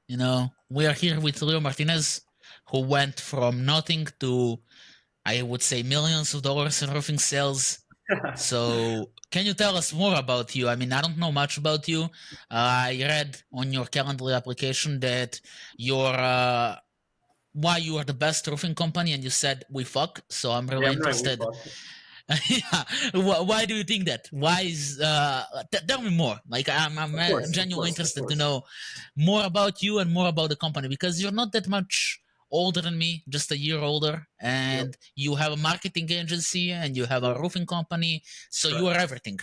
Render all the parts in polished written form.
We are here with Leo Martinez, who went from nothing to, I would say, millions of dollars in roofing sales. So, can you tell us more about you? I mean, I don't know much about you. I read on your Calendly application that you're why you are the best roofing company, and you said we fuck. So I'm really Damn right we interested. fuck. Yeah. Why do you think that? Why is tell me more. Like I'm Of genuinely course, of interested to course. know more about you and more about the company because you're not that much older than me, just a year older, Yep. and you have a marketing agency and you have a Yep. roofing company, so you are Correct. everything.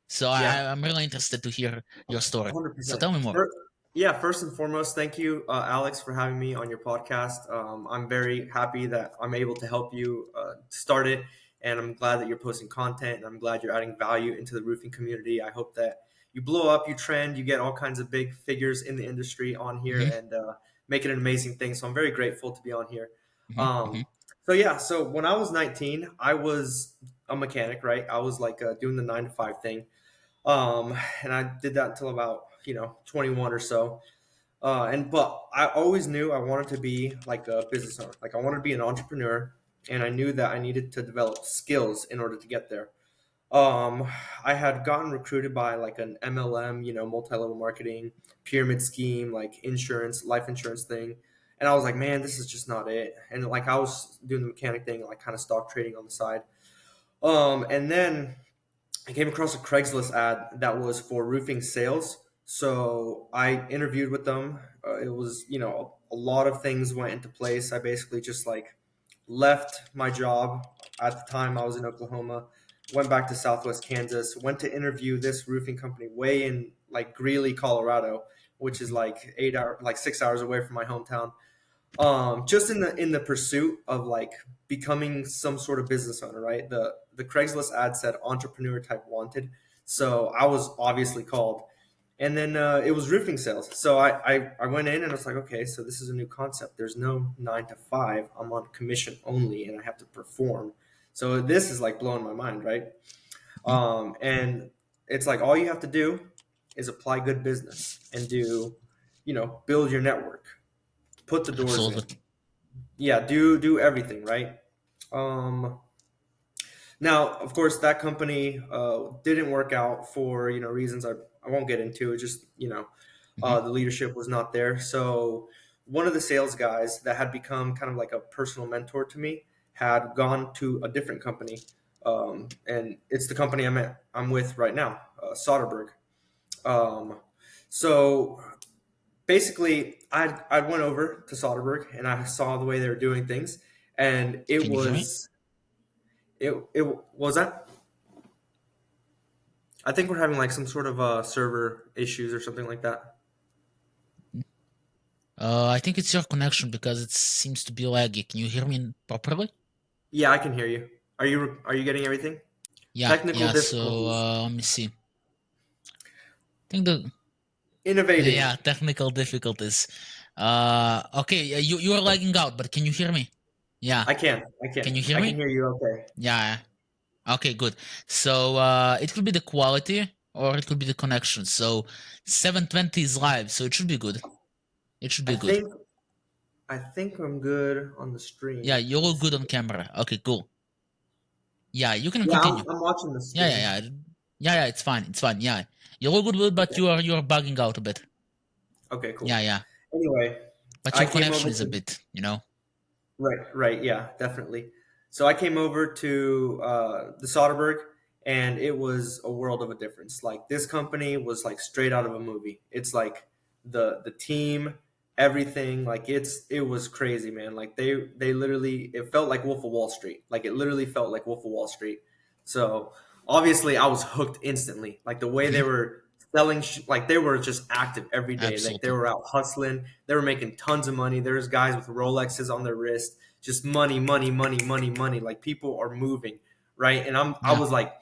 So Yeah. I'm really interested to hear your story. So 100%. tell me more. Yeah, first and foremost, thank you, Alex, for having me on your podcast. I'm very happy that I'm able to help you start it, and I'm glad that you're posting content, and I'm glad you're adding value into the roofing community. I hope that you blow up, you trend, you get all kinds of big figures in the industry on here, Hmm. and make it an amazing thing. So I'm very grateful to be on here. Hmm. Hmm. Um, so yeah, so when I was 19, I was a mechanic, right? I was like doing the 9 to 5 thing. And I did that until about 21 or so. But I always knew I wanted to be like a business owner. Like I wanted to be an entrepreneur, and I knew that I needed to develop skills in order to get there. Um, I had gotten recruited by like an MLM, multi-level marketing pyramid scheme, like insurance, life insurance thing. And I was like, man, this is just not it. And like I was doing the mechanic thing, like kind of stock trading on the side. And then I came across a Craigslist ad that was for roofing sales. So I interviewed with them. It was, a lot of things went into place. I basically just like left my job at the time. I was in Oklahoma, went back to Southwest Kansas, went to interview this roofing company way in like Greeley, Colorado, which is Hmm. like 8 hour, like 6 hours away from my hometown. Just in the pursuit of like becoming some sort of business owner, right? The Craigslist ad said entrepreneur type wanted, so I was obviously called. And then it was roofing sales, so I went in and I was like, okay, so this is a new concept. There's no 9 to 5. I'm on commission only and I have to perform. So this is like blowing my mind, right? Hmm. And it's like all you have to do is apply good business and do, build your network, put the doors in. Absolutely. Yeah, do everything, right? um Now, of course, that company didn't work out for reasons I won't get into. It just Hmm. the leadership was not there. So one of the sales guys that had become kind of like a personal mentor to me had gone to a different company, and it's the company I'm with right now, Soderbergh. um, so basically, I went over to Soderbergh and I saw the way they were doing things, and Can you hear me? it was that. I think we're having like some sort of server issues or something like that. I think it's your connection because it seems to be laggy. Can you hear me properly? Yeah, I can hear you. Are you getting everything? Yeah, Technical yeah. So difficulties. let me see. I think the Innovating. yeah technical difficulties. Okay. You are lagging out, but can you hear me? Yeah. I can. I Can you can. hear I can me? hear you. Okay. Yeah. Okay. Good. So it could be the quality or it could be the connection. So 720 is live, so it should be good. It should I be good. think. I think I'm good on the Yeah, stream. you Let me look good see. on camera. Okay. Cool. Yeah, you can Yeah, continue. I'm watching the Yeah, stream. yeah, yeah. Yeah, yeah, it's fine. It's fine. Yeah. You look good, but Okay. you're bugging out a bit. Okay. Yeah, Cool. yeah. Anyway, But I your came over connection is a to. bit. Right, right, yeah, definitely. So I came over to the Soderbergh, and it was a world of a difference. Like this company was like straight out of a movie. It's like the team, everything. Like it was crazy, man. Like they literally it felt like Wolf of Wall Street. Like it literally felt like Wolf of Wall Street. So obviously I was hooked instantly. Like the way they Hmm. were selling, like they were just active every day. Like they Absolutely. were out hustling. They were making tons of money. There's guys with Rolexes on their wrist, just money, money, money, money, money. Like people are moving, right? And I Yeah. was like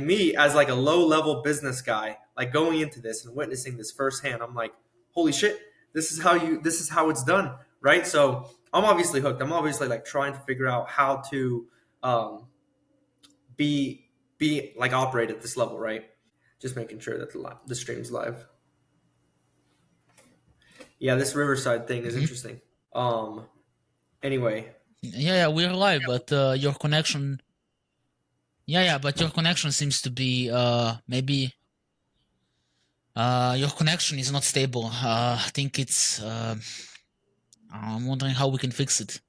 me as like a low level business guy, like going into this and witnessing this firsthand. I'm like, holy shit, this is how it's done, right? So I'm obviously hooked. I'm obviously like trying to figure out how to um, be like operate at this level, right? Just making sure that the stream's live. Yeah, this Riverside thing is Hmm. interesting. Um. Anyway, Yeah, yeah, we're live, but your connection. Yeah, yeah, but your connection seems to be maybe your connection is not stable. I think it's. I'm wondering how we can fix it.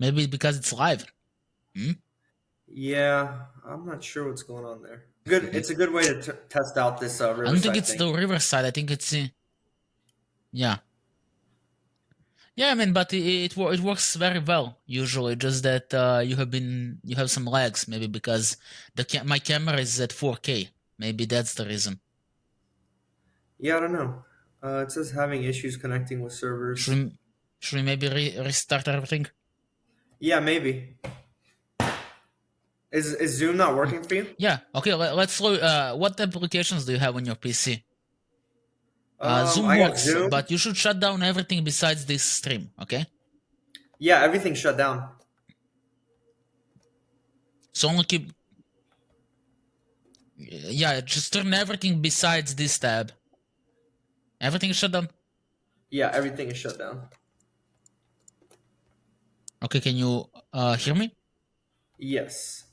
Maybe because it's live. Hmm? yeah, I'm not sure what's going on there. Good. Hmm. It's a good way to test out this I don't think Riverside it's thing. the riverside. I think it's yeah. Yeah, I mean, but it works very well usually. Just that you have some lags maybe because my camera is at 4K. Maybe that's the reason. Yeah, I don't know. It says having issues connecting with Should servers. we, should we maybe restart everything? Yeah, maybe. Is Zoom not Hmm. working for you? Yeah. Okay. Let's look. What applications do you have on your PC? Zoom I got works, Zoom. but you should shut down everything besides this stream. Okay. Yeah, everything's shut down. So only keep. Yeah, just turn everything besides this tab. Everything is shut down. Yeah, everything is shut down. Okay. Can you hear me? Yes.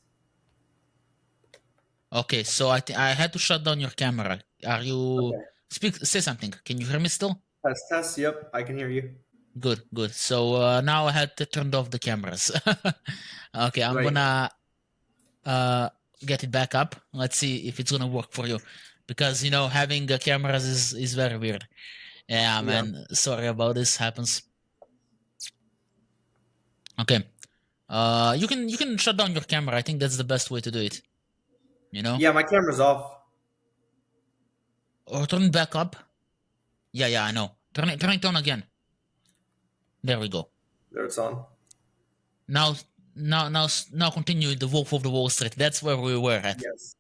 Okay, so I had to shut down your camera. Are you Okay. say something? Can you hear me still? Test, test. Yep, I can hear you. Good, good. So now I had to turn off the cameras. Okay, I'm Right. gonna uh get it back up. Let's see if it's gonna work for you, because having cameras is very weird. Yeah, Yeah. man. Sorry about this. Happens. Okay. You can shut down your camera. I think that's the best way to do it. You know, Yeah, my camera's off. or turn it back up. Yeah, yeah, I know. Turn it on again. There we go. There, it's on. Now, now continue the Wolf of the Wall Street. That's where we were at. Yes.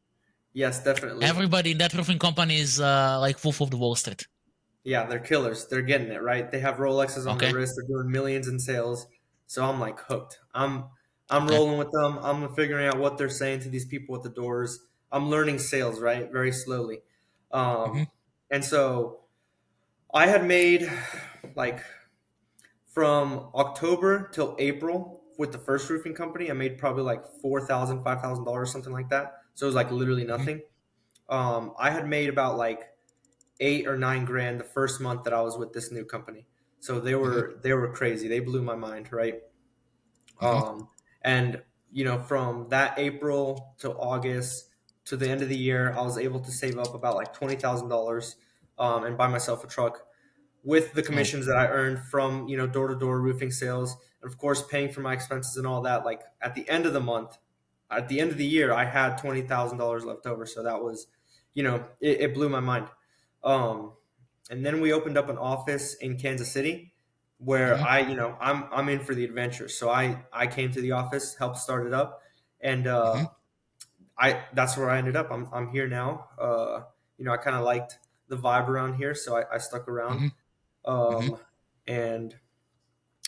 Yes, definitely. Everybody in that roofing company is like Wolf of the Wall Street. Yeah, they're killers. They're getting it right. They have Rolexes on their Okay, wrist. They're doing millions in sales. So I'm like hooked. I'm okay, rolling with them. I'm figuring out what they're saying to these people at the doors. I'm learning sales, right? Very slowly. mm-hmm, Um, and so I had made like from October till April with the first roofing company. I made probably like $4,000, $5,000, something like that. So it was like literally mm-hmm, nothing. I had made about like 8 or 9 grand the first month that I was with this new company. So they mm-hmm, were they were crazy. They blew my mind, right? mm-hmm. And from that April to August to the end of the year, I was able to save up about like $20,000 and buy myself a truck with the Oh, commissions that I earned from door to door roofing sales, and of course paying for my expenses and all that. Like at the end of the month, at the end of the year, I had $20,000 left over. So that was, it blew my mind. Um, and then we opened up an office in Kansas City, where mm-hmm, I'm in for the adventure. So I came to the office, helped start it up, and mm-hmm, I that's where I ended up. I'm here now. I kind of liked the vibe around here, so I stuck around. mm-hmm, mm-hmm. Um, and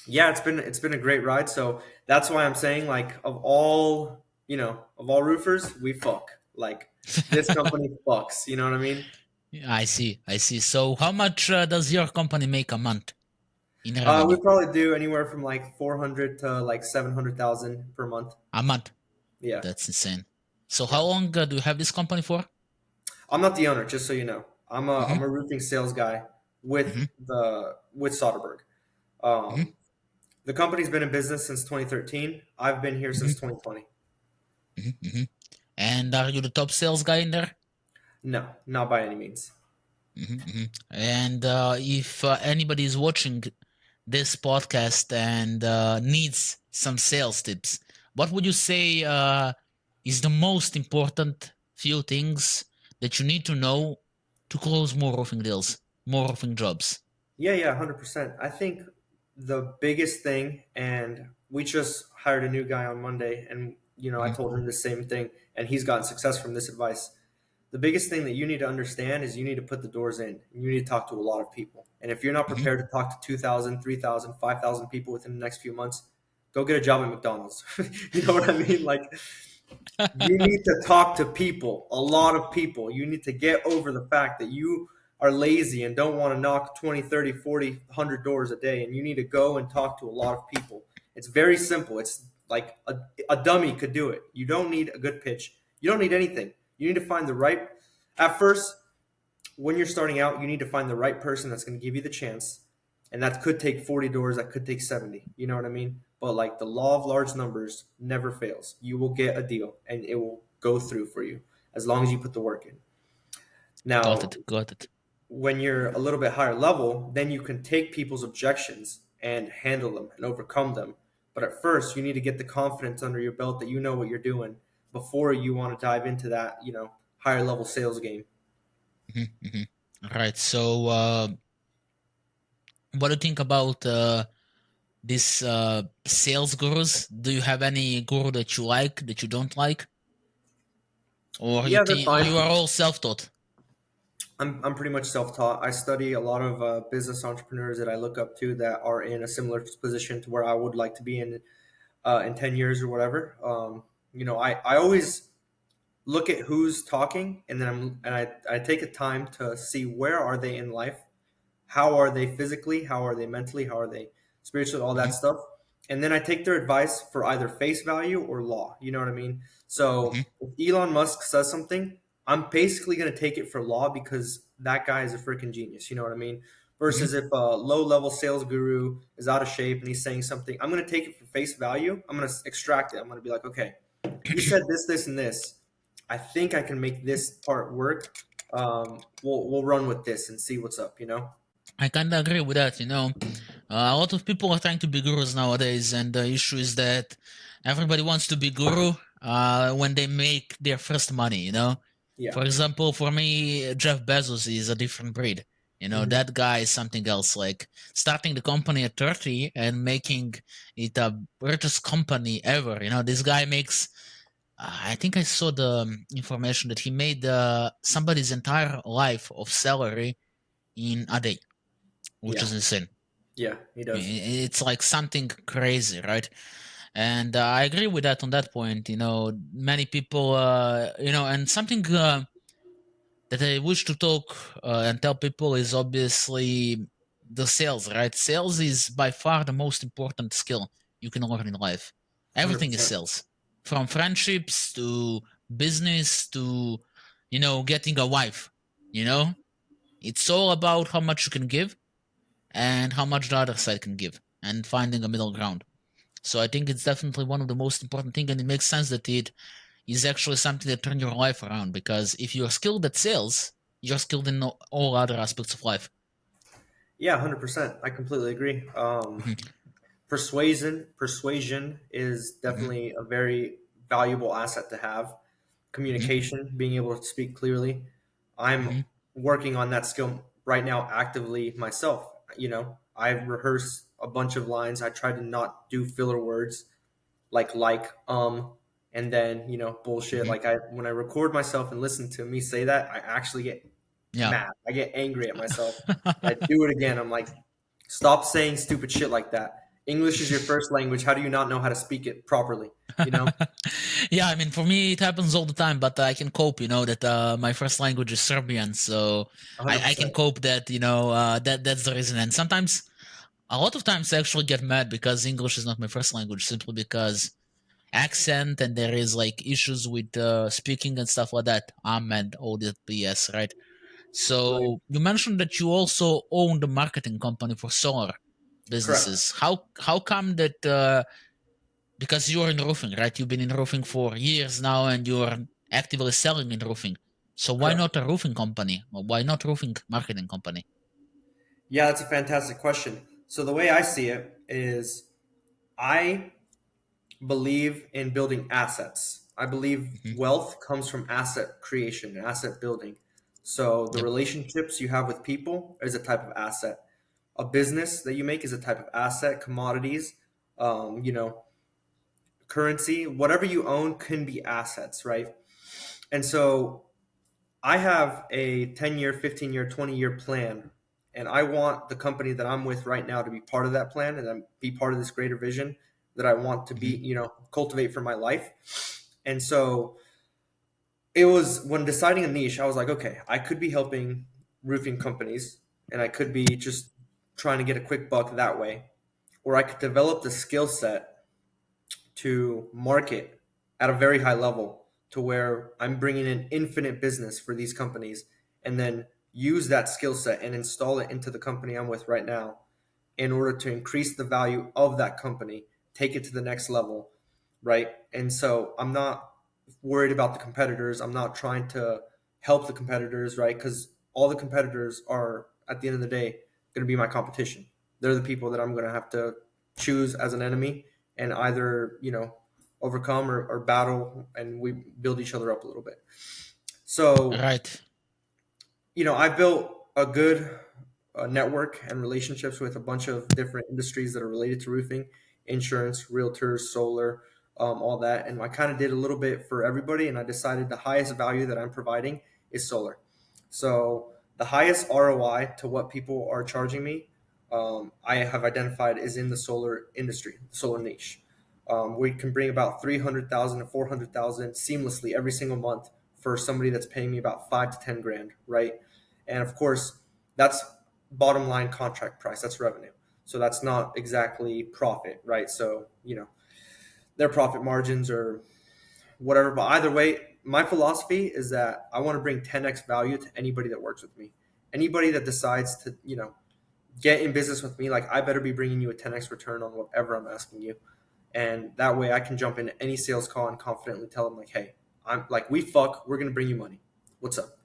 yeah, it's been a great ride. So that's why I'm saying, like, of all roofers, we fuck. Like, this company fucks. You know what I mean? I see, I see. So how much does your company make a month in We revenue? probably do anywhere from like 400 to like 700,000 per month. A month? Yeah, That's insane. So how yeah. long do you have this company for? I'm not the owner, just so you know. I'm a Mm-hmm, I'm a roofing sales guy mm-hmm, with Soderbergh. mm-hmm, Um, the company's been in business since 2013. I've been here mm-hmm, since 2020. mm-hmm, mm-hmm. And are you the top sales guy in there? No, not by any means. And if anybody is watching this podcast and needs some sales tips, what would you say is the most important few things that you need to know to close more roofing deals, more roofing jobs? Yeah, 100%. I think the biggest thing, and we just hired a new guy on Monday, and I Hmm. told him the same thing, and he's gotten success from this advice. The biggest thing that you need to understand is you need to put the doors in. And you need to talk to a lot of people. And if you're not Hmm. prepared to talk to 2,000, 3,000, 5,000 people within the next few months, go get a job at McDonald's. You know what I mean? Like, you need to talk to people, a lot of people. You need to get over the fact that you are lazy and don't want to knock 20, 30, 40, 100 doors a day, and you need to go and talk to a lot of people. It's very simple. It's like a dummy could do it. You don't need a good pitch. You don't need anything. You need to find the right, at first, when you're starting out, you need to find the right person that's going to give you the chance. And that could take 40 doors, that could take 70. You know what I mean? But like the law of large numbers never fails. You will get a deal and it will go through for you as long as you put the work in. Got Now, it. Got it. when you're a little bit higher level, then you can take people's objections and handle them and overcome them. But at first, you need to get the confidence under your belt that you know what you're doing before you want to dive into that, higher level sales game. All right. So, what do you think about these sales gurus? Do you have any guru that you like, that you don't like, or you Yeah, they're think fine. you are all self-taught? I'm pretty much self-taught. I study a lot of business entrepreneurs that I look up to that are in a similar position to where I would like to be in 10 years or whatever. I always look at who's talking, and then I take a time to see where are they in life, how are they physically, how are they mentally, how are they spiritually, all that Hmm. stuff. And then I take their advice for either face value or law. You know what I mean? Hmm. So if Elon Musk says something, I'm basically going to take it for law because that guy is a freaking genius. You know what I mean? Hmm. Versus if a low level sales guru is out of shape and he's saying something, I'm going to take it for face value. I'm going to extract it. I'm going to be like, okay, he said this, this, and this. I think I can make this part work. We'll run with this and see what's up. I kind of agree with that. A lot of people are trying to be gurus nowadays, and the issue is that everybody wants to be guru when they make their first money. Yeah. For example, for me, Jeff Bezos is a different breed. Hmm. That guy is something else. Like starting the company at 30 and making it a richest company ever. This guy makes. I think I saw the information that he made somebody's entire life of salary in a day, which Yeah. is insane. Yeah. He does. It's like something crazy, right? And I agree with that on that point. Many people, and something that I wish to talk and tell people is obviously the sales, right? Sales is by far the most important skill you can learn in life. Everything is 100%. sales, from friendships to business to, getting a wife. You know, it's all about how much you can give and how much the other side can give and finding a middle ground. So I think it's definitely one of the most important things, and it makes sense that it is actually something that turns your life around. Because if you're skilled at sales, you're skilled in all other aspects of life. Yeah, 100%. I completely agree. Mhm. Persuasion is Mhm. definitely a very valuable asset to have. Mhm. Communication, being able to speak clearly. I'm Mhm. working on that skill right now actively myself. I rehearse a bunch of lines. I try to not do filler words and then bullshit. Mhm. Like when I record myself and listen to me say that, I actually get Yeah. mad. I get angry at myself. I do it again. I'm like, stop saying stupid shit like that. English is your first language. How do you not know how to speak it properly? You know, Yeah, I mean, for me, it happens all the time, but I can cope, that my first language is Serbian, so I can 100%. cope that, that's the reason. And sometimes, a lot of times, I actually get mad because English is not my first language, simply because accent and there is like issues with speaking and stuff like that. And all that BS, right? Right. So you mentioned that you also own the marketing company for solar Correct. businesses. How come that? Because you're in roofing, right? You've been in roofing for years now, and you're actively selling in roofing. So why Correct. not a roofing company? Or why not roofing marketing company? Yeah, that's a fantastic question. So the way I see it is I believe in building assets. I believe Hmm. wealth comes from asset creation and asset building. So the Yep. relationships you have with people is a type of asset. A business that you make is a type of asset. Commodities, um, you know, currency, whatever you own can be assets, right? And so I have a 10-year, 15-year, 20-year plan, and I want the company that I'm with right now to be part of that plan and be part of this greater vision that I want to be, Hmm. cultivate for my life. And so it was when deciding a niche, I was like, okay, I could be helping roofing companies, and I could be just trying to get a quick buck that way, or I could develop the skill set to market at a very high level to where I'm bringing in infinite business for these companies and then use that skill set and install it into the company I'm with right now in order to increase the value of that company, take it to the next level, right? And so I'm not worried about the competitors. I'm not trying to help the competitors, right? Because all the competitors are, at the end of the day, going to be my competition. They're the people that I'm going to have to choose as an enemy and either, overcome or battle, and we build each other up a little bit. So, Right. I built a good network and relationships with a bunch of different industries that are related to roofing, insurance, realtors, solar, all that. And I kind of did a little bit for everybody, and I decided the highest value that I'm providing is solar. So the highest ROI to what people are charging me, I have identified is in the solar industry, solar niche. We can bring about 300,000 to 400,000 seamlessly every single month for somebody that's paying me about 5 to 10 grand, right? And of course, that's bottom line contract price. That's revenue. So that's not exactly profit, right? So, their profit margins or whatever. But either way, my philosophy is that I want to bring 10x value to anybody that works with me. Anybody that decides to, get in business with me, like I better be bringing you a 10x return on whatever I'm asking you. And that way I can jump into any sales call and confidently tell them like, hey, I'm like, we're going to bring you money. What's up?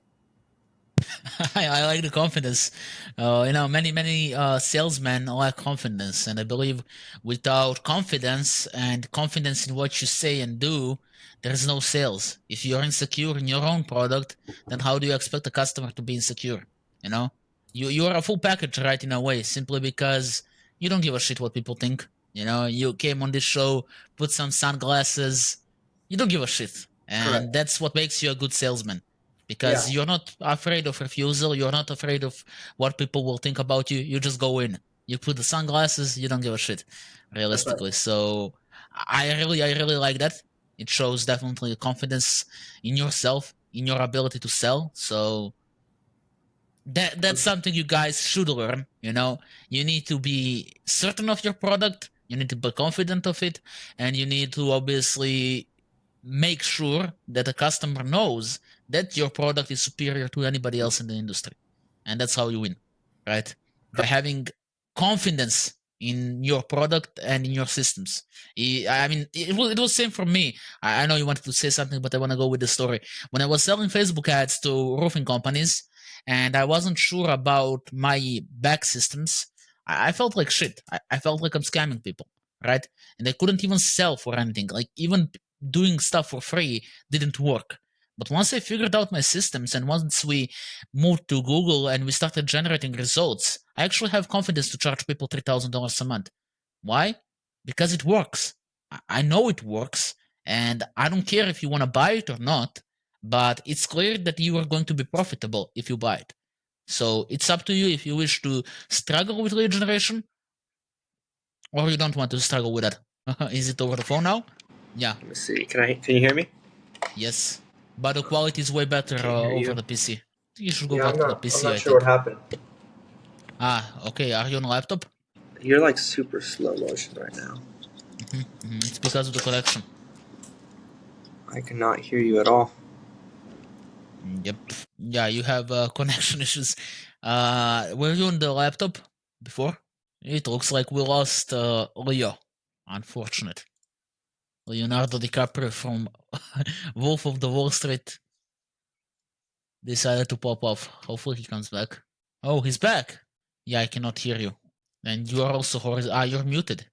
I like the confidence. Many salesmen lack confidence, and I believe without confidence and confidence in what you say and do, there's no sales. If you're insecure in your own product, then how do you expect the customer to be insecure? You know, you are a full package, right? In a way, simply because you don't give a shit what people think. You came on this show, put some sunglasses. You don't give a shit, Correct. and that's what makes you a good salesman Yeah, because you're not afraid of refusal. You're not afraid of what people will think about you. You just go in. You put the sunglasses. You don't give a shit, that's right. realistically. So I really like that. It shows definitely confidence in yourself, in your ability to sell. So that's something you guys should learn. You need to be certain of your product. You need to be confident of it, and you need to obviously make sure that the customer knows that your product is superior to anybody else in the industry. And that's how you win, right? By having confidence in your product and in your systems. I mean, it was same for me. I know you wanted to say something, but I want to go with the story. When I was selling Facebook ads to roofing companies and I wasn't sure about my back systems, I felt like shit. I felt like I'm scamming people, right? And I couldn't even sell for anything. Like even doing stuff for free didn't work. But once I figured out my systems and once we moved to Google and we started generating results, I actually have confidence to charge people $3,000 a month. Why? Because it works. I know it works, and I don't care if you want to buy it or not, but it's clear that you are going to be profitable if you buy it. So it's up to you if you wish to struggle with lead generation or you don't want to struggle with that. Is it over the phone now? Yeah. Let me see. Can you hear me? Yes, but the quality is way better Can't hear over you. the PC. You should go Yeah, back I'm to the not. I'm PC, not I sure what think. happened. Okay. Are you on a laptop? You're like super slow motion right now. It's because of the connection. I cannot hear you at all. Yep. Yeah, you have connection issues. Were you on the laptop before? It looks like we lost Leo. Unfortunate. Leonardo DiCaprio from Wolf of the Wall Street decided to pop off. Hopefully he comes back. Oh, he's back. Yeah, I cannot hear you. And you are also you're muted.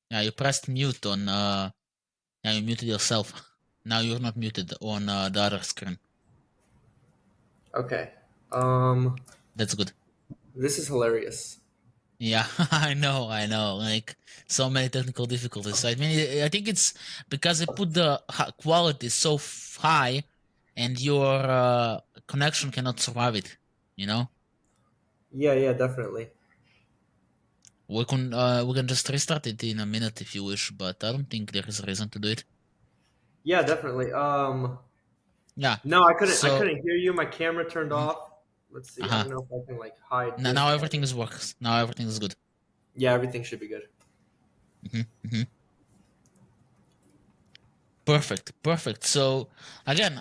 Yeah, you pressed mute on yeah, you muted yourself. Now you're not muted on the other screen. Okay. That's good. This is hilarious. Yeah, I know. Like so many technical difficulties. I mean, I think it's because I put the quality so high, and your connection cannot survive it. You know, Yeah, yeah, definitely. we can just restart it in a minute if you wish, but I don't think there is a reason to do it. Yeah, definitely. Yeah. No, I couldn't. I So couldn't hear you. My camera turned mhm. off. let's see. I Uh-huh. don't know if I can like hide Now discount. everything is works. Now everything is good. Yeah, everything should be good. Hmm. Perfect, perfect. So again,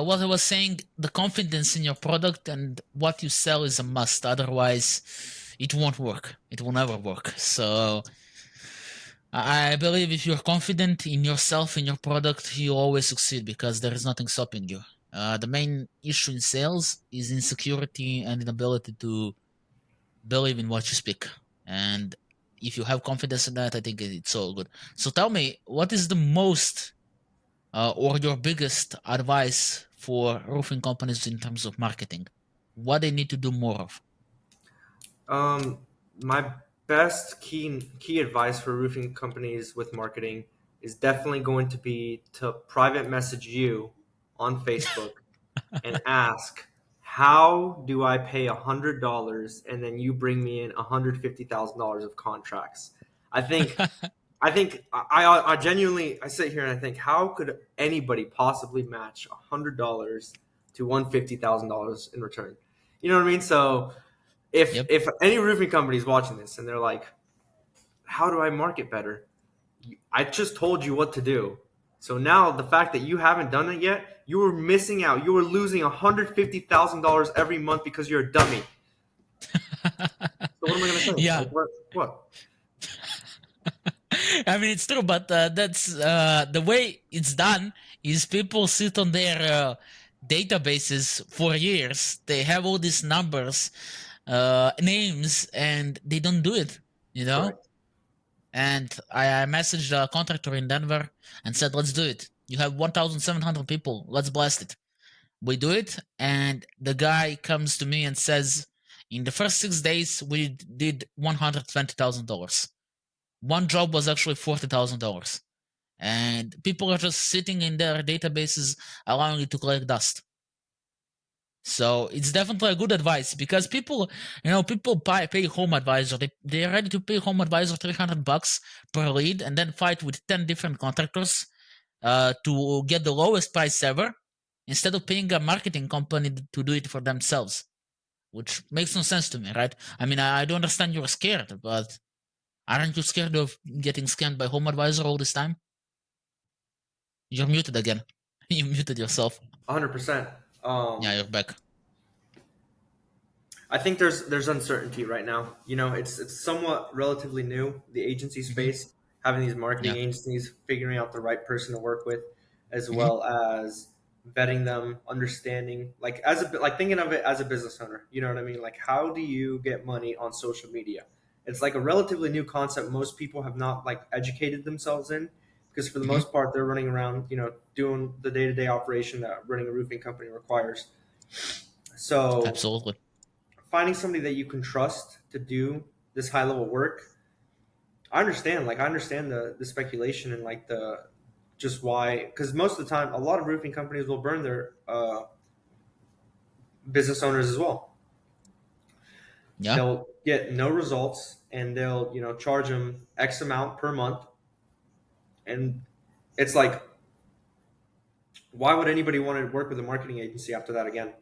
what I was saying, the confidence in your product and what you sell is a must. Otherwise, it won't work. It will never work. So I believe if you're confident in yourself, in your product, you always succeed because there is nothing stopping you. The main issue in sales is insecurity and inability to believe in what you speak. And if you have confidence in that, I think it's all good. So tell me, what is the most or your biggest advice for roofing companies in terms of marketing? What they need to do more of? My best key advice for roofing companies with marketing is definitely going to be to private message you on Facebook and ask, how do I pay $100 and then you bring me in $150,000 of contracts? I think I genuinely I sit here and I think, how could anybody possibly match $100 to $150,000 in return? You know what I mean? So if Yep. if any roofing company is watching this and they're like, how do I market better? I just told you what to do. So now the fact that you haven't done it yet, you were missing out. You were losing $150,000 every month because you're a dummy. So what am I gonna say? Yeah. Like what? What? I mean, it's true, but that's the way it's done is people sit on their databases for years. They have all these numbers, names, and they don't do it, you know? Correct. And I messaged a contractor in Denver and said, let's do it. You have 1,700 people. Let's blast it. We do it. And the guy comes to me and says, in the first 6 days, we did $120,000. One job was actually $40,000. And people are just sitting in their databases, allowing it to collect dust. So it's definitely a good advice because people, people pay home advisor. They're ready to pay home advisor $300 per lead and then fight with 10 different contractors to get the lowest price ever instead of paying a marketing company to do it for themselves, which makes no sense to me, right? I mean, I don't understand you're scared, but aren't you scared of getting scammed by home advisor all this time? You're muted again. You muted yourself. 100%. Yeah, you're back. I think there's uncertainty right now. You know, it's somewhat relatively new, the agency Hmm. space, having these marketing Yeah. agencies, figuring out the right person to work with, as Hmm. well as vetting them, understanding like as a like thinking of it as a business owner. You know what I mean? Like, how do you get money on social media? It's like a relatively new concept. Most people have not like educated themselves in, because for the Hmm. most part they're running around, doing the day to day operation that running a roofing company requires. So Absolutely. finding somebody that you can trust to do this high level work. I understand the speculation and like the just why, because most of the time a lot of roofing companies will burn their business owners as well. Yeah. They'll get no results and they'll charge them X amount per month, and it's like, why would anybody want to work with a marketing agency after that again?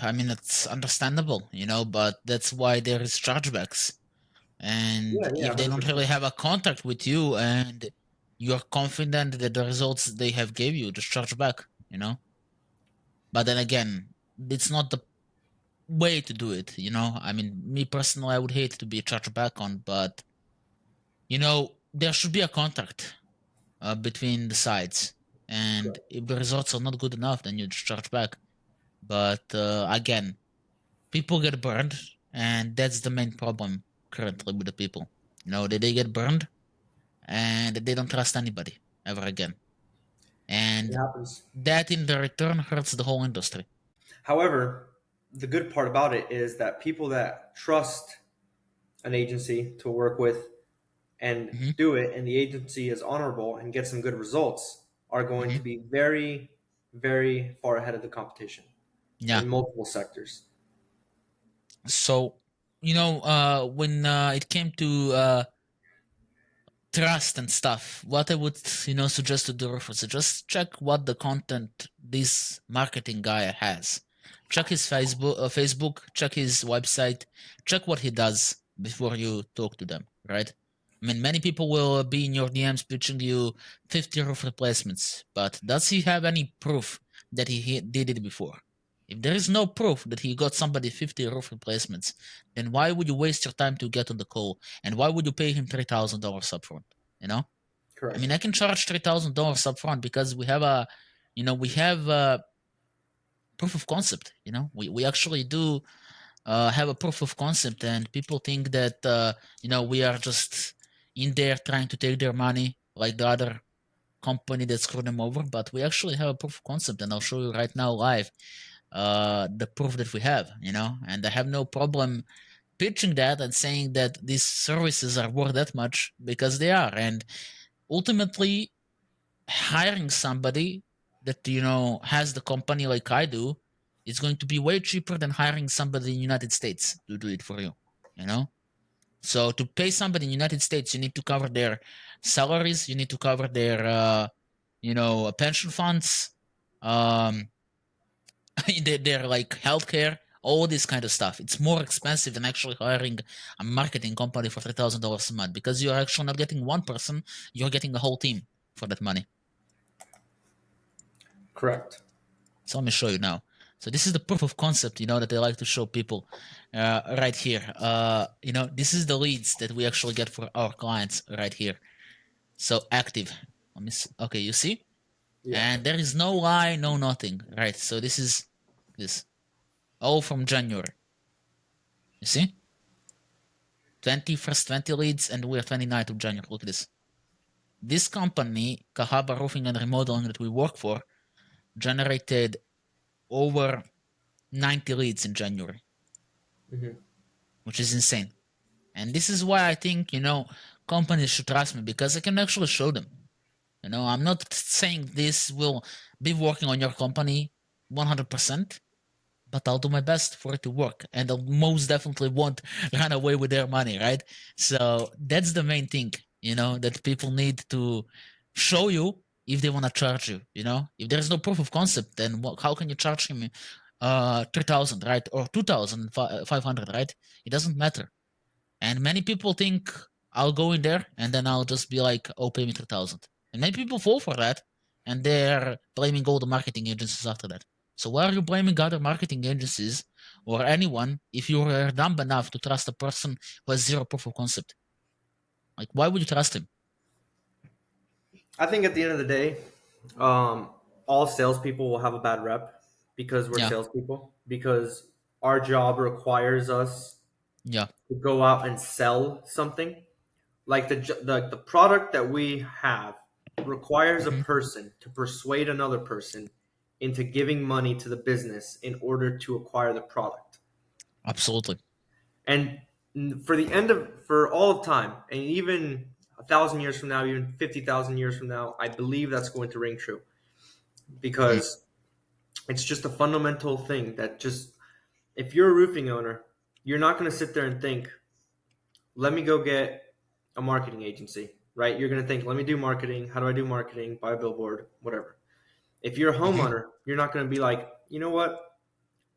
I mean, it's understandable, but that's why there is chargebacks. Yeah, And yeah, if one they hundred don't really percent. have a contact with you and you're confident that the results they have gave you, just charge back. But then again, it's not the way to do it. I mean, me personally, I would hate to be charged back on, but there should be a contract between the sides. And if the results are not good enough, then you just charge back. But again, people get burned, and that's the main problem currently with the people. They get burned and they don't trust anybody ever again. It And happens. that in the return hurts the whole industry. However, the good part about it is that people that trust an agency to work with and Hmm. do it, and the agency is honorable and gets some good results, are going Hmm. to be very, very far ahead of the competition Yeah. in multiple sectors. So, when it came to trust and stuff, what I would, suggest to the roofers is just check what the content this marketing guy has. check his Facebook, check his website, check what he does before you talk to them, right? I mean, many people will be in your DMs pitching you 50 roof replacements, but does he have any proof that he did it before? If there is no proof that he got somebody 50 roof replacements, then why would you waste your time to get on the call? And why would you pay him $3,000 upfront? You know? I mean, Correct. I can charge $3,000 upfront because we have we have a proof of concept. We actually do have a proof of concept, and people think that we are just in there trying to take their money like the other company that screwed them over. But we actually have a proof of concept, and I'll show you right now live the proof that we have. And I have no problem pitching that and saying that these services are worth that much because they are, and ultimately hiring somebody that has the company like I do is going to be way cheaper than hiring somebody in the United States to do it for you. You know, so to pay somebody in the United States, you need to cover their salaries, you need to cover their pension funds, um, their like healthcare, all this kind of stuff. It's more expensive than actually hiring a marketing company for $3,000 a month because you're actually not getting one person, you're getting a whole team for that money. Correct. So let me show you now. So this is the proof of concept, that I like to show people right here. This is the leads that we actually get for our clients right here. So active. Let me see. Okay, you see? Yeah. And there is no lie, no nothing, right? So this is this all from January. You see? 20 leads, and we're 29th of January. Look at this. This company, Kahaba Roofing and Remodeling that we work for, generated over 90 leads in January, Hmm. which is insane. And this is why I think, companies should trust me because I can actually show them. I'm not saying this will be working on your company 100%, but I'll do my best for it to work. And I most definitely won't run away with their money, right? So that's the main thing, that people need to show you if they want to charge you. If there's no proof of concept, then how can you charge him 3,000, right? Or 2,500, right? It doesn't matter. And many people think I'll go in there and then I'll just be like, oh, pay me 3,000. And many people fall for that and they're blaming all the marketing agencies after that. So why are you blaming other marketing agencies or anyone if you're dumb enough to trust a person who has zero proof of concept? Like, why would you trust him? I think at the end of the day, um, all salespeople will have a bad rep because we're Yeah, salespeople. Because our job requires us yeah. to go out and sell something. Like the product that we have requires a Hmm. person to persuade another person into giving money to the business in order to acquire the product. Absolutely. And for all of time, and even 1,000 years from now, even 50,000 years from now, I believe that's going to ring true Hmm. because it's just a fundamental thing that just if you're a roofing owner, you're not going to sit there and think, let me go get a marketing agency, right? You're going to think, let me do marketing. How do I do marketing? Buy a billboard, whatever. If you're a Hmm. homeowner, you're not going to be like, you know what?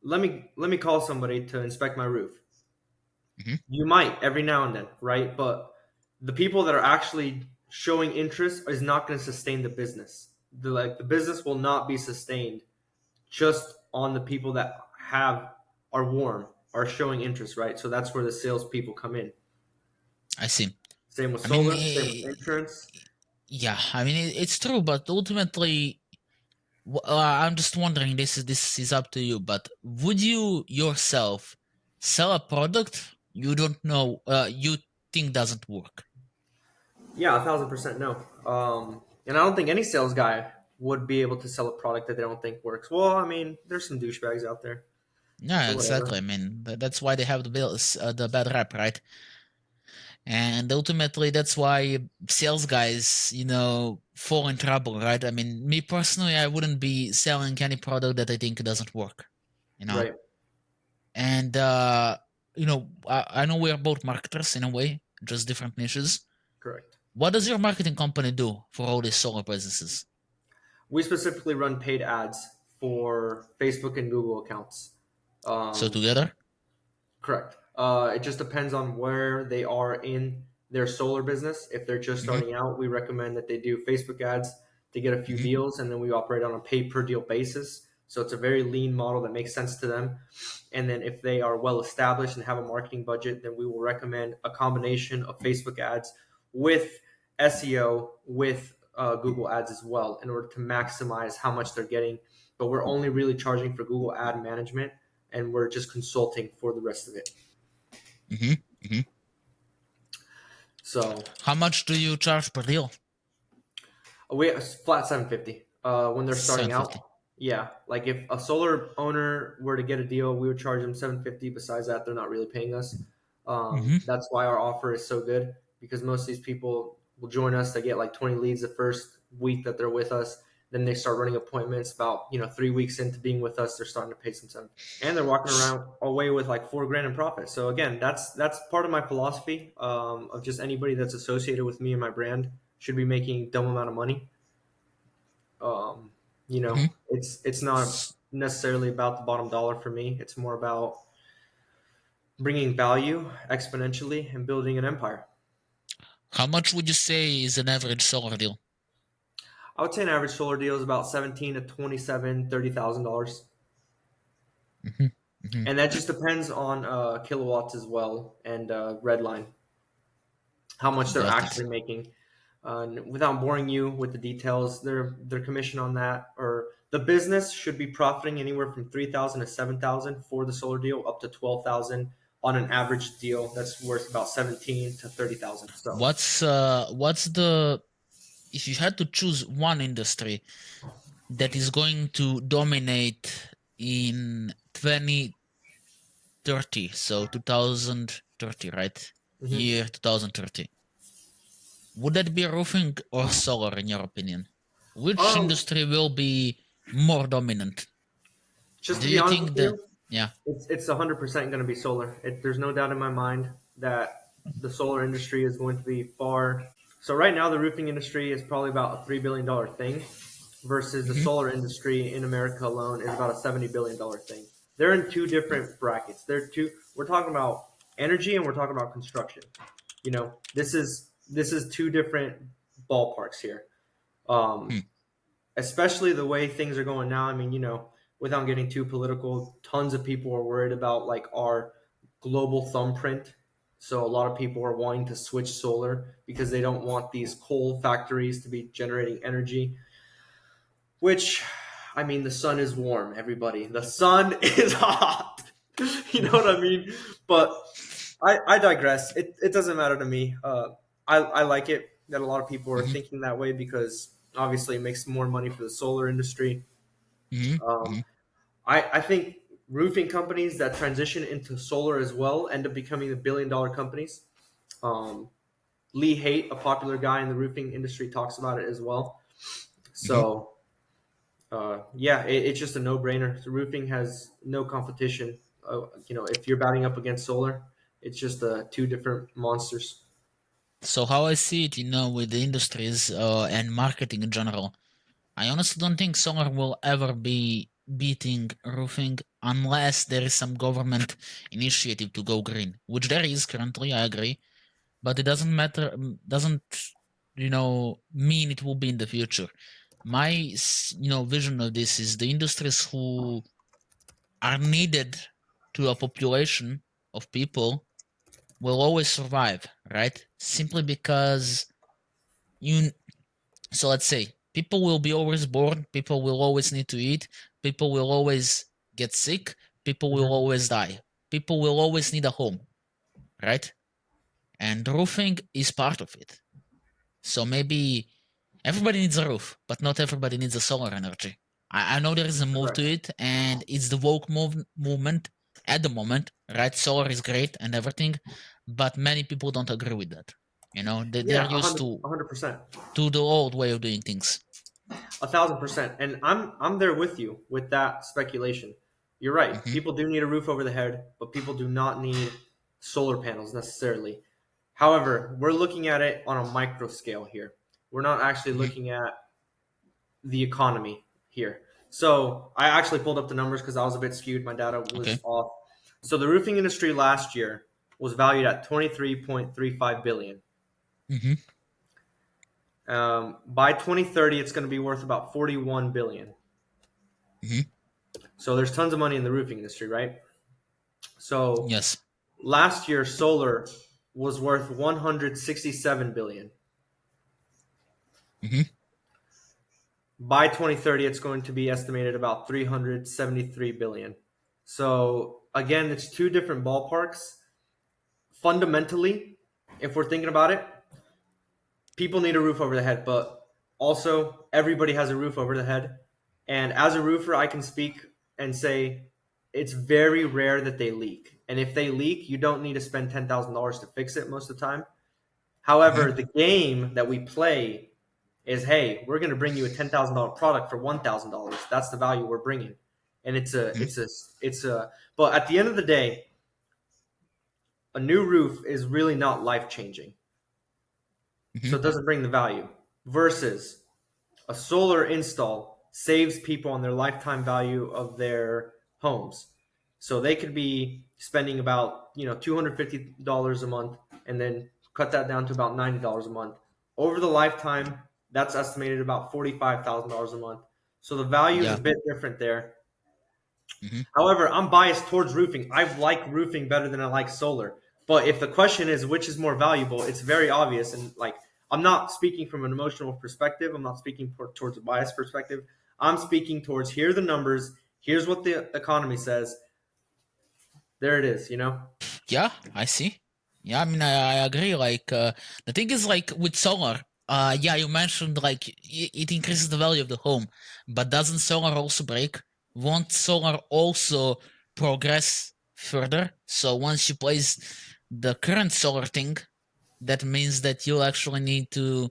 Let me call somebody to inspect my roof. Hmm. You might every now and then, right? But the people that are actually showing interest is not going to sustain the business. The business will not be sustained just on the people that are warm, are showing interest, right? So that's where the salespeople come in. I see. Same with I mean, solar, same with insurance. yeah. I mean, it's true, but ultimately, I'm just wondering. This is up to you. But would you yourself sell a product you don't know, you think doesn't work? Yeah, 1,000% no. And I don't think any sales guy would be able to sell a product that they don't think works. Well, I mean, there's some douchebags out there, Yeah, so exactly. whatever. I mean, that's why they have the bad rap, right? And ultimately, that's why sales guys, fall in trouble, right? I mean, me personally, I wouldn't be selling any product that I think doesn't work, you know. Right, And I know we are both marketers in a way, just different niches. correct. What does your marketing company do for all these solar businesses? We specifically run paid ads for Facebook and Google accounts. So Um, together? Correct. It just depends on where they are in their solar business. If they're just Mm-hmm, starting out, we recommend that they do Facebook ads to get a few mm-hmm. deals, and then we operate on a pay per deal basis. So it's a very lean model that makes sense to them. And then if they are well established and have a marketing budget, then we will recommend a combination of Facebook ads with SEO with Google ads as well in order to maximize how much they're getting. But we're only really charging for Google ad management, and we're just consulting for the rest of it. Mm-hmm. Mm-hmm. So How much do you charge per deal? we flat 750 when they're starting 750. out. Yeah, like if a solar owner were to get a deal, we would charge them 750. Besides that, they're not really paying us. Mm-hmm. That's why our offer is so good, because most of these people will join us. They get like 20 leads the first week that they're with us. Then they start running appointments. About 3 weeks into being with us, they're starting to pay some 7, and they're walking around away with like 4 grand in profit. So again, that's part of my philosophy of just anybody that's associated with me and my brand should be making dumb amount of money. Um, Mm-hmm. it's not necessarily about the bottom dollar for me. It's more about bringing value exponentially and building an empire. How much would you say is an average solar deal? I would say an average solar deal is about 17 to 27, $30,000, Mm-hmm. Mm-hmm. and that just depends on kilowatts as well and red line, how much they're Got it. actually making. Without boring you with the details, their commission on that, or the business should be profiting anywhere from 3,000 to 7,000 for the solar deal, up to 12,000 on an average deal that's worth about 17 to 30,000. So What's the if you had to choose one industry that is going to dominate in 2030, so 2030, right? mhm. Year 2030. Would that be roofing or solar, in your opinion? Which um, industry will be more dominant? just Do to be you honest with think that? you, Yeah. it's 100% going to be solar. There's no doubt in my mind that the solar industry is going to be far. So right now, the roofing industry is probably about a $3 billion thing, versus the Mm-hmm. solar industry in America alone is about a $70 billion thing. They're in two different brackets. They're two. We're talking about energy and we're talking about construction. This is two different ballparks here. Hmm. Um, Especially the way things are going now. I mean, without getting too political, tons of people are worried about like our global thumbprint. So a lot of people are wanting to switch solar because they don't want these coal factories to be generating energy. Which, I mean, the sun is warm, everybody. The sun is hot. You know what I mean? But I digress. It doesn't matter to me. I like it that a lot of people are Mm-hmm. thinking that way, because obviously it makes more money for the solar industry. Mm-hmm. Um, Mm-hmm. I think roofing companies that transition into solar as well end up becoming the $1 billion companies. Um, Lee Haight, a popular guy in the roofing industry, talks about it as well. Mm-hmm. So yeah, it's just a no-brainer. So roofing has no competition. If you're batting up against solar, it's just two different monsters. So how I see it, with the industries and marketing in general, I honestly don't think solar will ever be beating roofing unless there is some government initiative to go green, which there is currently, I agree, but it doesn't matter, doesn't, mean it will be in the future. My, vision of this is the industries who are needed to a population of people will always survive, right? Simply because you so let's say people will be always born, people will always need to eat, people will always get sick, people will Hmm. always die, people will always need a home, right? And roofing is part of it. So maybe everybody needs a roof, but not everybody needs a solar energy. I know there is a move to Correct. it, and it's the woke movement at the moment, right? Solar is great and everything, but many people don't agree with that. They're Yeah, used 100%, to the old way of doing things. 1,000%. And I'm there with you with that speculation. You're right. Hmm. People do need a roof over the head, but people do not need solar panels necessarily. However, we're looking at it on a micro scale here. We're not actually Hmm. looking at the economy here. So I actually pulled up the numbers because I was a bit skewed. My data was Okay. off. So the roofing industry last year was valued at 23.35 billion. Mm-hmm. By 2030, it's going to be worth about 41 billion. Mm-hmm. So there's tons of money in the roofing industry, right? So Yes. last year, solar was worth 167 billion. Mm-hmm. By 2030, it's going to be estimated about 373 billion. So again, it's two different ballparks. Fundamentally, if we're thinking about it, people need a roof over the head, but also everybody has a roof over the head. And as a roofer, I can speak and say it's very rare that they leak. And if they leak, you don't need to spend $10,000 to fix it most of the time. However, Mm-hmm. the game that we play is, hey, we're going to bring you a $10,000 product for $1,000. That's the value we're bringing, and it's a. But at the end of the day, a new roof is really not life changing, so Mm-hmm. it doesn't bring the value. Versus a solar install saves people on their lifetime value of their homes. So they could be spending about $250 a month, and then cut that down to about $90 a month over the lifetime. That's estimated about $45,000 a month. So the value is a Yeah. bit different there. Mm-hmm. However, I'm biased towards roofing. I like roofing better than I like solar. But if the question is which is more valuable, it's very obvious. And like, I'm not speaking from an emotional perspective. I'm not speaking towards a biased perspective. I'm speaking towards here are the numbers. Here's what the economy says. There it is. Yeah, I see. Yeah, I mean, I agree. Like, the thing is, like, with solar, yeah, you mentioned, like, it increases the value of the home, but doesn't solar also break? Won't solar also progress further? So once you place the current solar thing, that means that you'll actually need to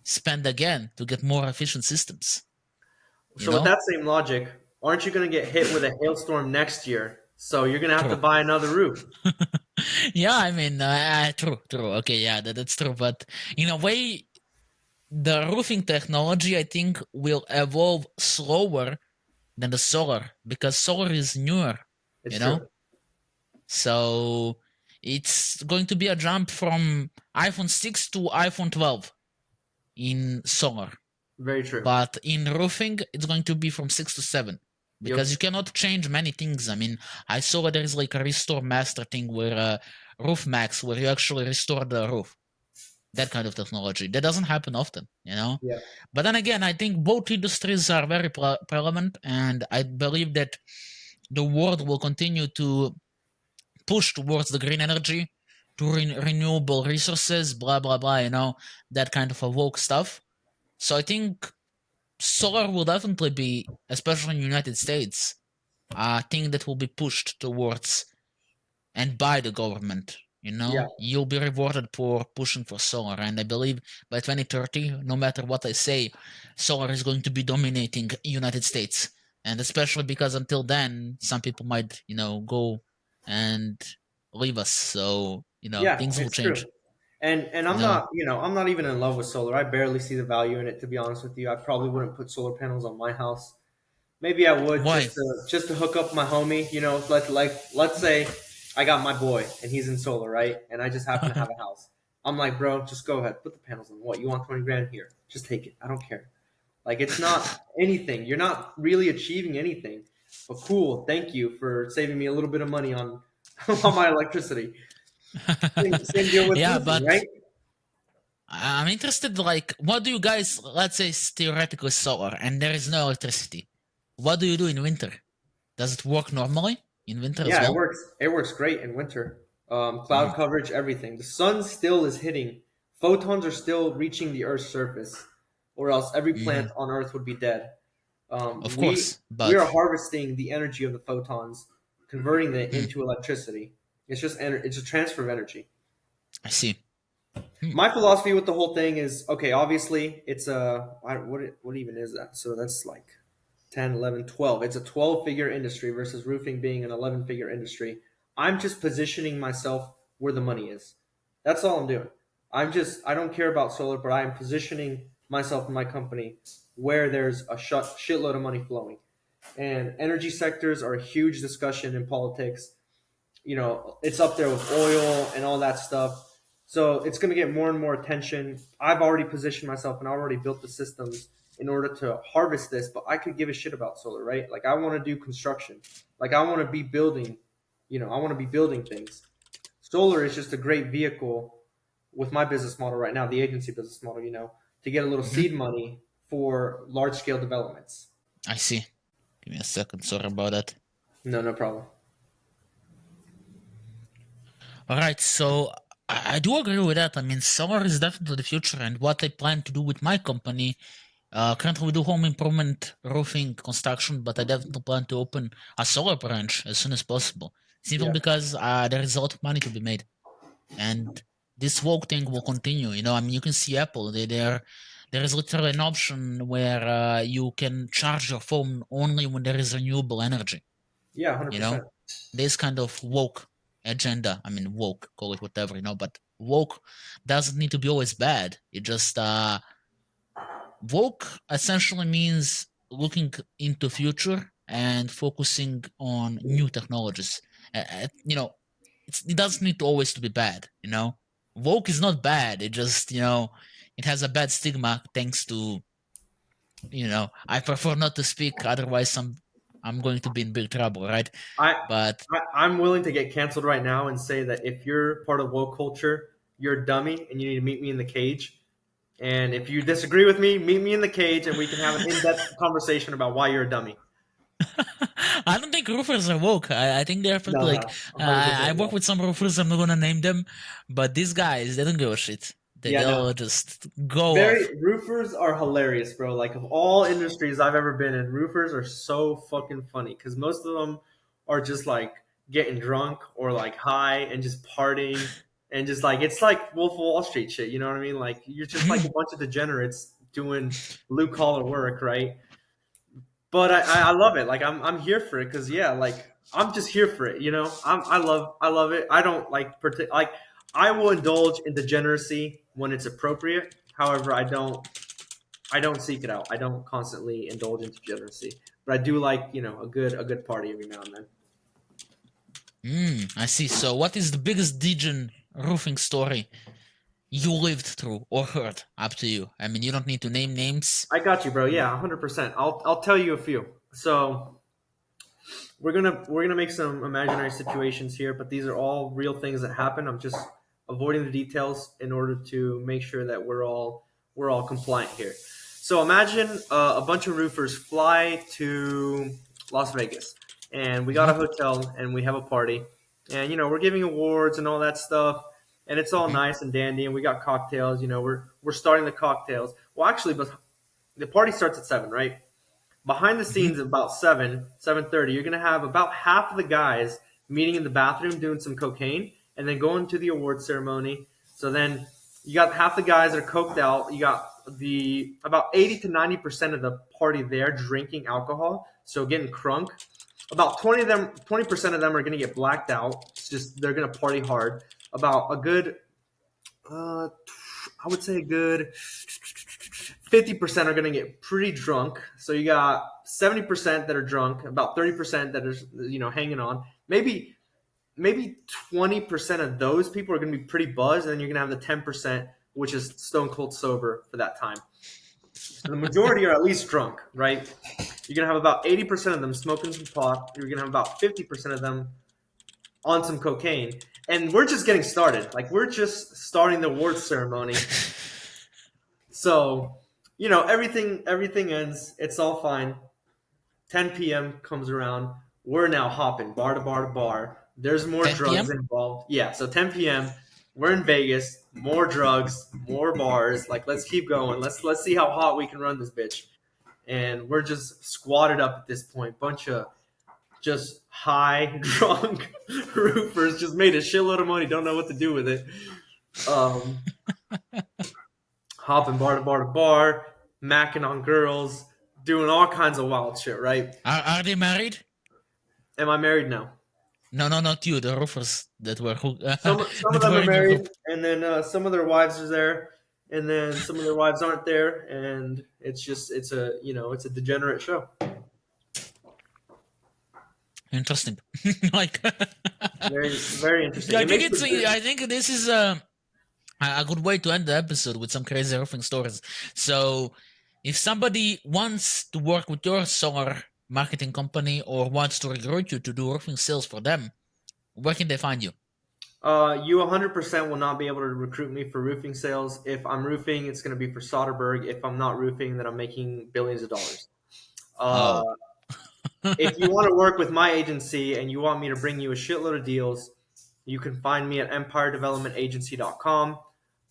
spend again to get more efficient systems, you So with know? that same logic, aren't you going to get hit with a hailstorm next year? So you're going to have to True. buy another roof. Yeah, I mean, true, true. Okay, yeah, that's true. But in a way, the roofing technology, I think, will evolve slower than the solar because solar is newer, It's you know? true. So it's going to be a jump from iPhone 6 to iPhone 12 in solar. Very true. But in roofing, it's going to be from 6 to 7 because you Yep. cannot change many things. I mean, I saw there is like a restore master thing where Roof Max, where you actually restore the roof. That kind of technology. That doesn't happen often, you know? Yeah. But then again, I think both industries are very prevalent, and I believe that the world will continue to push towards the green energy, to renewable resources, blah, blah, blah, that kind of a woke stuff. So I think solar will definitely be, especially in the United States, a thing that will be pushed towards and by the government. Yeah. You'll be rewarded for pushing for solar. And I believe by 2030, no matter what I say, solar is going to be dominating United States. And especially because until then, some people might, go and leave us. So, Yeah, things will it's true. change. And You I'm know, not, I'm not even in love with solar. I barely see the value in it, to be honest with you. I probably wouldn't put solar panels on my house. Maybe I would why? just to hook up my homie. Let's say I got my boy and he's in solar, right? And I just happen to have a house. I'm like, bro, just go ahead, put the panels on. What you want, 20 grand here? Just take it. I don't care. Like it's not anything. You're not really achieving anything. But cool, thank you for saving me a little bit of money on on my electricity. Same deal with Yeah, roofing, but right? I'm interested, like, what do you guys, let's say, it's theoretically solar and there is no electricity. What do you do in winter? Does it work normally in winter as Yeah, it well? works. It works great in winter. Cloud Mm, coverage, everything. The sun still is hitting. Photons are still reaching the Earth's surface, or else every plant mm, on Earth would be dead. of We course, we are but harvesting the energy of the photons, converting it mm, into electricity. It's a transfer of energy. I see. Mm, My philosophy with the whole thing is okay. Obviously, it's what even is that? So that's like 10, 11, 12. It's a 12-figure industry versus roofing being an 11-figure industry. I'm just positioning myself where the money is. That's all I'm doing. I don't care about solar, but I am positioning myself and my company where there's a shitload of money flowing. And energy sectors are a huge discussion in politics. It's up there with oil and all that stuff. So it's going to get more and more attention. I've already positioned myself and I already built the systems in order to harvest this, but I could give a shit about solar, right? Like I want to do construction. Like I want to be building, I want to be building things. Solar is just a great vehicle with my business model right now, the agency business model, to get a little Mhm. seed money for large scale developments. I see. Give me a second. Sorry about that. No, no problem. All right. So I do agree with that. I mean, solar is definitely the future. And what I plan to do with my company, currently we do home improvement, roofing, construction, but I definitely plan to open a solar branch as soon as possible. Simply Yeah. because there is a lot of money to be made. And this woke thing will continue. I mean, you can see Apple. There is literally an option where you can charge your phone only when there is renewable energy. Yeah, You 100%. know, this kind of woke agenda. I mean, woke, call it whatever, but woke doesn't need to be always bad. It just woke essentially means looking into future and focusing on new technologies. It doesn't need to always to be bad. Woke is not bad. It just it has a bad stigma thanks to I prefer not to speak, otherwise I'm going to be in big trouble, right? I, But I'm willing to get canceled right now and say that if you're part of woke culture, you're a dummy and you need to meet me in the cage. And if you disagree with me, meet me in the cage and we can have an in-depth conversation about why you're a dummy. I don't think roofers are woke. I think they're pretty No, like no, 100% I work no. with some roofers. I'm not gonna name them, but these guys they don't give a shit. Yeah, no. They'll just go Very off. roofers are hilarious, bro. Like of all industries I've ever been in, roofers are so fucking funny because most of them are just like getting drunk or like high and just partying and just like it's like Wolf of Wall Street shit. You know what I mean? Like you're just like a bunch of degenerates doing blue collar work, right? But I love it. Like I'm here for it because yeah, like I'm just here for it. I love it. I don't like I will indulge in degeneracy when it's appropriate. However, I don't seek it out. I don't constantly indulge in degeneracy, but I do like a good party every now and then. I see. So, what is the biggest degen roofing story you lived through or heard? Up to you. I mean, you don't need to name names. I got you, bro. Yeah, 100%. I'll tell you a few. So we're gonna make some imaginary situations here, but these are all real things that happen. I'm just avoiding the details in order to make sure that we're all compliant here. So imagine a bunch of roofers fly to Las Vegas, and we got a Hmm. hotel, and we have a party, and we're giving awards and all that stuff, and it's all Hmm. nice and dandy, and we got cocktails. We're starting the cocktails. Well, actually, but the party starts at 7, right? Behind the Hmm. scenes about 7:30, you're gonna have about half of the guys meeting in the bathroom doing some cocaine and then going to the award ceremony. So then you got half the guys that are coked out. You got the about 80 to 90% of the party there drinking alcohol, so getting crunk. About 20% of them are gonna get blacked out. It's just they're gonna party hard. About a good uh, I would say a good 50% are going to get pretty drunk. So you got 70% that are drunk, about 30% that is hanging on. Maybe 20% of those people are going to be pretty buzzed, and then you're going to have the 10% which is stone cold sober for that time. So the majority are at least drunk, right? You're going to have about 80% of them smoking some pot. You're going to have about 50% of them on some cocaine. And we're just getting started. Like we're just starting the awards ceremony. So, everything ends. It's all fine. 10 p.m. comes around. We're now hopping bar to bar to bar. There's more 10 drugs p.m. involved. Yeah, so 10 p.m. We're in Vegas. More drugs, more bars. Like let's keep going. Let's see how hot we can run this bitch. And we're just squatted up at this point. Bunch of just high, drunk roofers just made a shitload of money. Don't know what to do with it. Um, Hopping bar to bar to bar, macking on girls, doing all kinds of wild shit, right? Are they married? Am I married? No. No, no, not you. The roofers that were Some of that them were are in your married, group. and then some of their wives are there, and then some of their wives aren't there, and it's a degenerate show. Interesting. Like, Very, very interesting. I It think makes it's. the I think this is a good way to end the episode with some crazy roofing stories. So, if somebody wants to work with your solar marketing company or wants to recruit you to do roofing sales for them, where can they find you? You 100% will not be able to recruit me for roofing sales. If I'm roofing, it's going to be for Soderbergh. If I'm not roofing, then I'm making billions of dollars. Uh, Oh. if you want to work with my agency and you want me to bring you a shitload of deals, you can find me at empiredevelopmentagency.com.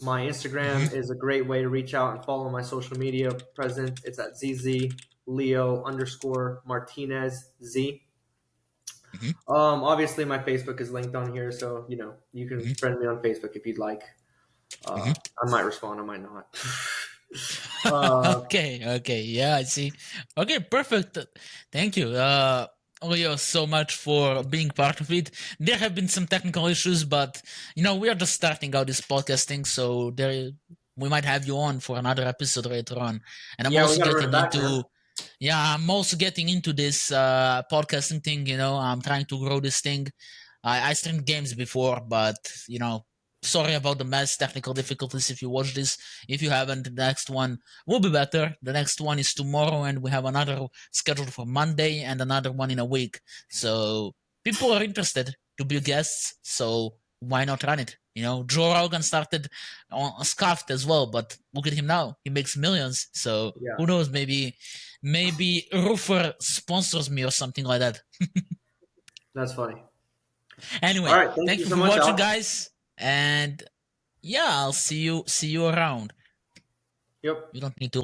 My Instagram Mhm, is a great way to reach out and follow my social media presence. It's at ZZ Leo _Martinez Z. mhm, Obviously, my Facebook is linked on here, so you can mhm, friend me on Facebook if you'd like. mhm. I might respond, I might not. uh, Okay, okay, yeah, I see. Okay, perfect. Thank you. Leo, so much for being part of it. There have been some technical issues, but we are just starting out this podcasting, so there we might have you on for another episode later on. And I'm yeah, we also got to run it getting back, man. into yeah, I'm also getting into this podcasting thing, I'm trying to grow this thing. I streamed games before, but sorry about the mess, technical difficulties if you watch this. If you haven't, the next one will be better. The next one is tomorrow, and we have another scheduled for Monday and another one in a week. So people are interested to be guests, so why not run it? Joe Rogan started on Scuffed as well, but look at him now. He makes millions. So Yeah, who knows? Maybe Roofer sponsors me or something like that. that's funny. All Anyway, right, thank thank you you so for much, watching, Al. guys, and yeah, I'll see you around. Yep. You don't need to